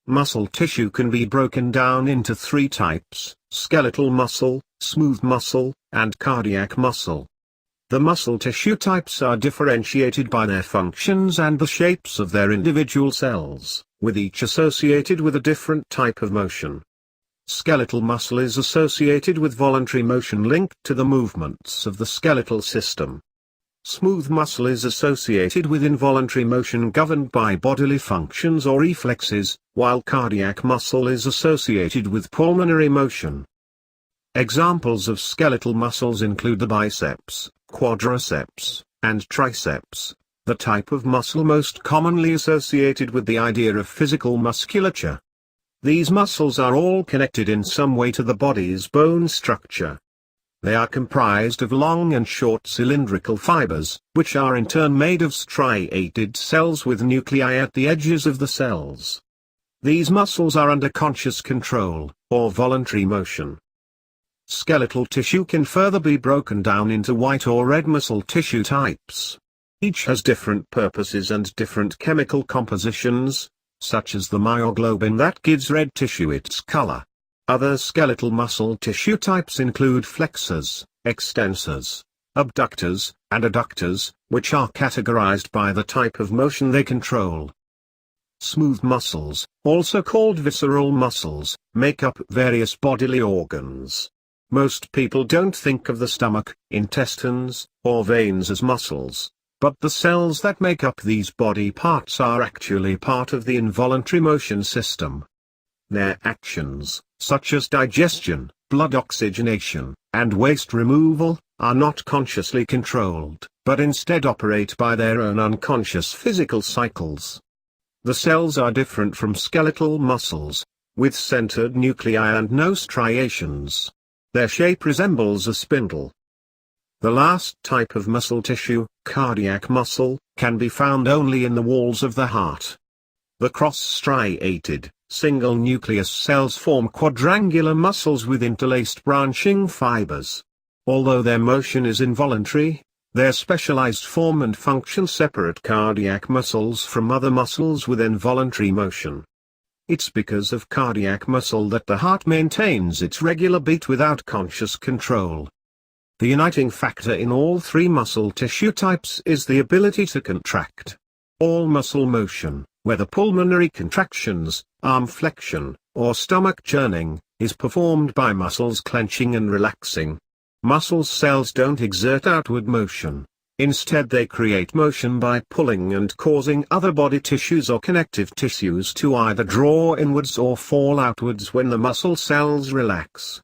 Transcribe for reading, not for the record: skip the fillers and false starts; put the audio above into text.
Muscle tissue can be broken down into three types: skeletal muscle, smooth muscle, and cardiac muscle. The muscle tissue types are differentiated by their functions and the shapes of their individual cells, with each associated with a different type of motion. Skeletal muscle is associated with voluntary motion linked to the movements of the skeletal system. Smooth muscle is associated with involuntary motion governed by bodily functions or reflexes, while cardiac muscle is associated with pulmonary motion. Examples of skeletal muscles include the biceps, quadriceps, and triceps, the type of muscle most commonly associated with the idea of physical musculature. These muscles are all connected in some way to the body's bone structure. They are comprised of long and short cylindrical fibers, which are in turn made of striated cells with nuclei at the edges of the cells. These muscles are under conscious control, or voluntary motion. Skeletal tissue can further be broken down into white or red muscle tissue types. Each has different purposes and different chemical compositions, such as the myoglobin that gives red tissue its color. Other skeletal muscle tissue types include flexors, extensors, abductors, and adductors, which are categorized by the type of motion they control. Smooth muscles, also called visceral muscles, make up various bodily organs. Most people don't think of the stomach, intestines, or veins as muscles, but the cells that make up these body parts are actually part of the involuntary motion system. Their actions, such as digestion, blood oxygenation, and waste removal, are not consciously controlled, but instead operate by their own unconscious physical cycles. The cells are different from skeletal muscles, with centered nuclei and no striations. Their shape resembles a spindle. The last type of muscle tissue, cardiac muscle, can be found only in the walls of the heart. The cross-striated, single-nucleus cells form quadrangular muscles with interlaced branching fibers. Although their motion is involuntary, their specialized form and function separate cardiac muscles from other muscles with involuntary motion. It's because of cardiac muscle that the heart maintains its regular beat without conscious control. The uniting factor in all three muscle tissue types is the ability to contract. All muscle motion, whether pulmonary contractions, arm flexion, or stomach churning, is performed by muscles clenching and relaxing. Muscle cells don't exert outward motion. Instead they create motion by pulling and causing other body tissues or connective tissues to either draw inwards or fall outwards when the muscle cells relax.